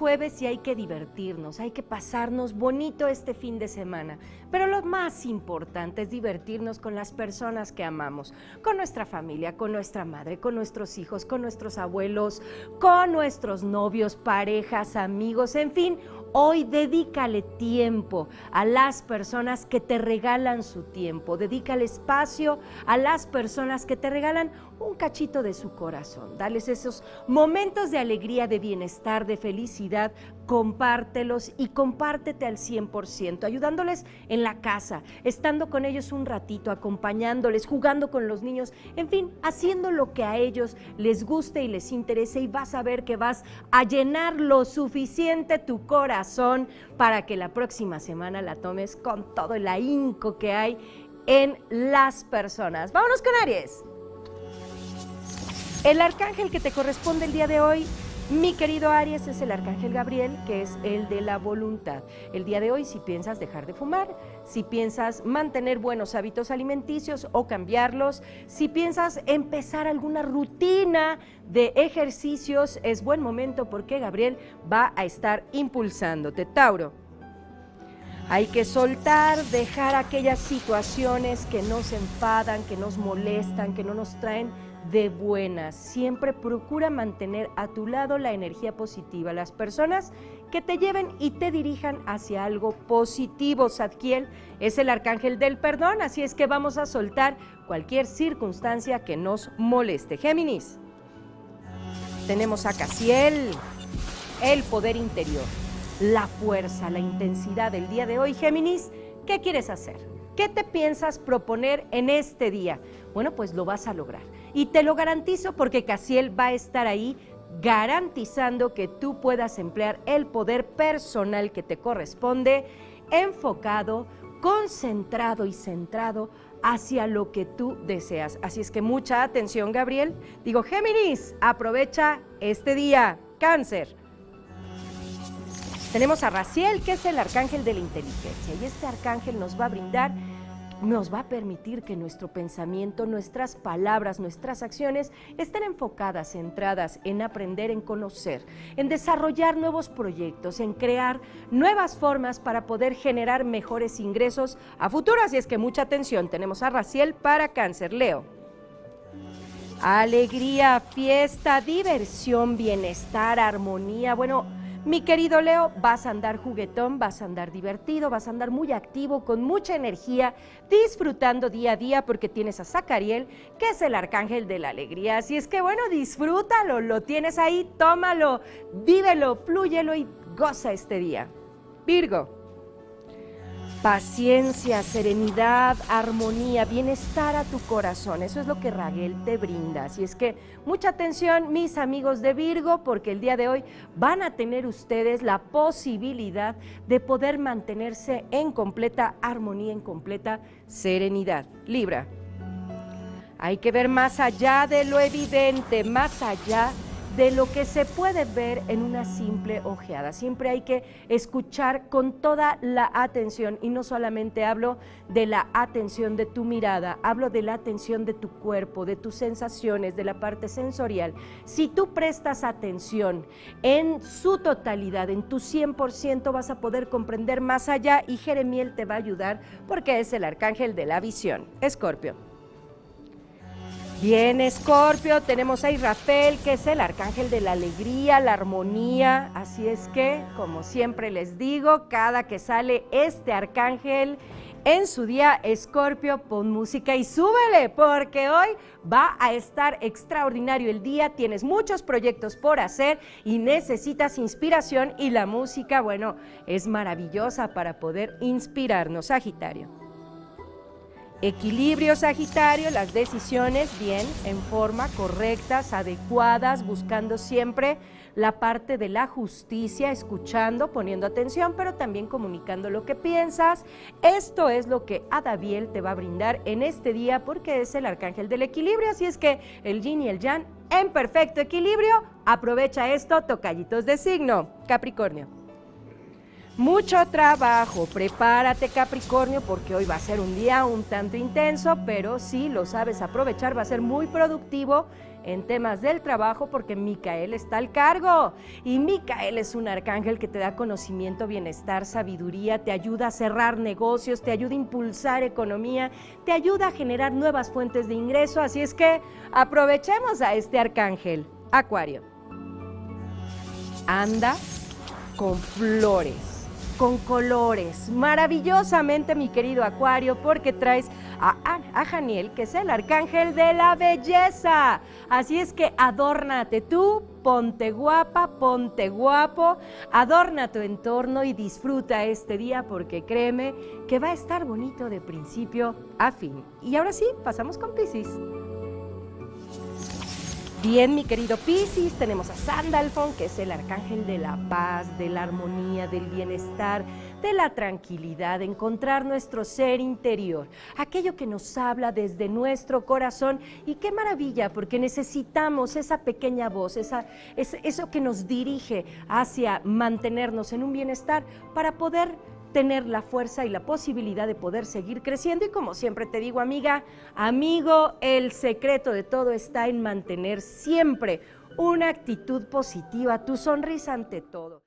jueves y hay que divertirnos, hay que pasarnos bonito este fin de semana. Pero lo más importante es divertirnos con las personas que amamos, con nuestra familia, con nuestra madre, con nuestros hijos, con nuestros abuelos, con nuestros novios, parejas, amigos, en fin. Hoy dedícale tiempo a las personas que te regalan su tiempo, dedícale espacio a las personas que te regalan un cachito de su corazón, dales esos momentos de alegría, de bienestar, de felicidad, compártelos y compártete al 100%, ayudándoles en la casa, estando con ellos un ratito, acompañándoles, jugando con los niños, en fin, haciendo lo que a ellos les guste y les interese, y vas a ver que vas a llenar lo suficiente tu corazón para que la próxima semana la tomes con todo el ahínco que hay en las personas. Vámonos con Aries. El arcángel que te corresponde el día de hoy, mi querido Aries, es el arcángel Gabriel, que es el de la voluntad. El día de hoy, si piensas dejar de fumar, si piensas mantener buenos hábitos alimenticios o cambiarlos, si piensas empezar alguna rutina de ejercicios, es buen momento porque Gabriel va a estar impulsándote. Tauro. Hay que soltar, dejar aquellas situaciones que nos enfadan, que nos molestan, que no nos traen de buenas. Siempre procura mantener a tu lado la energía positiva, las personas que te lleven y te dirijan hacia algo positivo. Zadkiel es el arcángel del perdón, así es que vamos a soltar cualquier circunstancia que nos moleste. Géminis. Tenemos a Casiel, el poder interior, la fuerza, la intensidad del día de hoy. Géminis, ¿qué quieres hacer? ¿Qué te piensas proponer en este día? Bueno, pues lo vas a lograr. Y te lo garantizo porque Casiel va a estar ahí garantizando que tú puedas emplear el poder personal que te corresponde, enfocado, concentrado y centrado hacia lo que tú deseas. Así es que mucha atención, Gabriel. Digo, Géminis, aprovecha este día. Cáncer. Tenemos a Raziel, que es el arcángel de la inteligencia, y este arcángel nos va a permitir que nuestro pensamiento, nuestras palabras, nuestras acciones estén enfocadas, centradas en aprender, en conocer, en desarrollar nuevos proyectos, en crear nuevas formas para poder generar mejores ingresos a futuro. Así es que mucha atención, tenemos a Raziel para Cáncer. Leo. Alegría, fiesta, diversión, bienestar, armonía. Bueno, mi querido Leo, vas a andar juguetón, vas a andar divertido, vas a andar muy activo, con mucha energía, disfrutando día a día porque tienes a Zacariel, que es el arcángel de la alegría. Así es que bueno, disfrútalo, lo tienes ahí, tómalo, vívelo, flúyelo y goza este día. Virgo. Paciencia, serenidad, armonía, bienestar a tu corazón. Eso es lo que Raguel te brinda. Así es que mucha atención, mis amigos de Virgo, porque el día de hoy van a tener ustedes la posibilidad de poder mantenerse en completa armonía, en completa serenidad. Libra. Hay que ver más allá de lo evidente, más allá de lo que se puede ver en una simple ojeada. Siempre hay que escuchar con toda la atención, y no solamente hablo de la atención de tu mirada, hablo de la atención de tu cuerpo, de tus sensaciones, de la parte sensorial. Si tú prestas atención en su totalidad, en tu 100%, vas a poder comprender más allá, y Jeremiel te va a ayudar porque es el arcángel de la visión. Escorpio. Bien, Escorpio, tenemos a Israfel, que es el arcángel de la alegría, la armonía. Así es que, como siempre les digo, cada que sale este arcángel en su día, Escorpio, pon música y súbele, porque hoy va a estar extraordinario el día. Tienes muchos proyectos por hacer y necesitas inspiración, y la música, bueno, es maravillosa para poder inspirarnos. Sagitario. Equilibrio, Sagitario, las decisiones bien, en forma, correctas, adecuadas, buscando siempre la parte de la justicia, escuchando, poniendo atención, pero también comunicando lo que piensas. Esto es lo que Adaviel te va a brindar en este día, porque es el arcángel del equilibrio, así es que el yin y el yang en perfecto equilibrio. Aprovecha esto, tocayitos de signo. Capricornio. Mucho trabajo, prepárate Capricornio porque hoy va a ser un día un tanto intenso, pero si lo sabes aprovechar va a ser muy productivo en temas del trabajo porque Micael está al cargo y Micael es un arcángel que te da conocimiento, bienestar, sabiduría, te ayuda a cerrar negocios, te ayuda a impulsar economía, te ayuda a generar nuevas fuentes de ingreso, así es que aprovechemos a este arcángel. Acuario, anda con flores, con colores, maravillosamente mi querido Acuario, porque traes a Janiel, que es el arcángel de la belleza. Así es que adórnate tú, ponte guapa, ponte guapo, adorna tu entorno y disfruta este día porque créeme que va a estar bonito de principio a fin. Y ahora sí, pasamos con Piscis. Bien, mi querido Piscis, tenemos a Sandalfon, que es el arcángel de la paz, de la armonía, del bienestar, de la tranquilidad, de encontrar nuestro ser interior, aquello que nos habla desde nuestro corazón. Y qué maravilla, porque necesitamos esa pequeña voz, eso que nos dirige hacia mantenernos en un bienestar para poder tener la fuerza y la posibilidad de poder seguir creciendo. Y como siempre te digo, amiga, amigo, el secreto de todo está en mantener siempre una actitud positiva, tu sonrisa ante todo.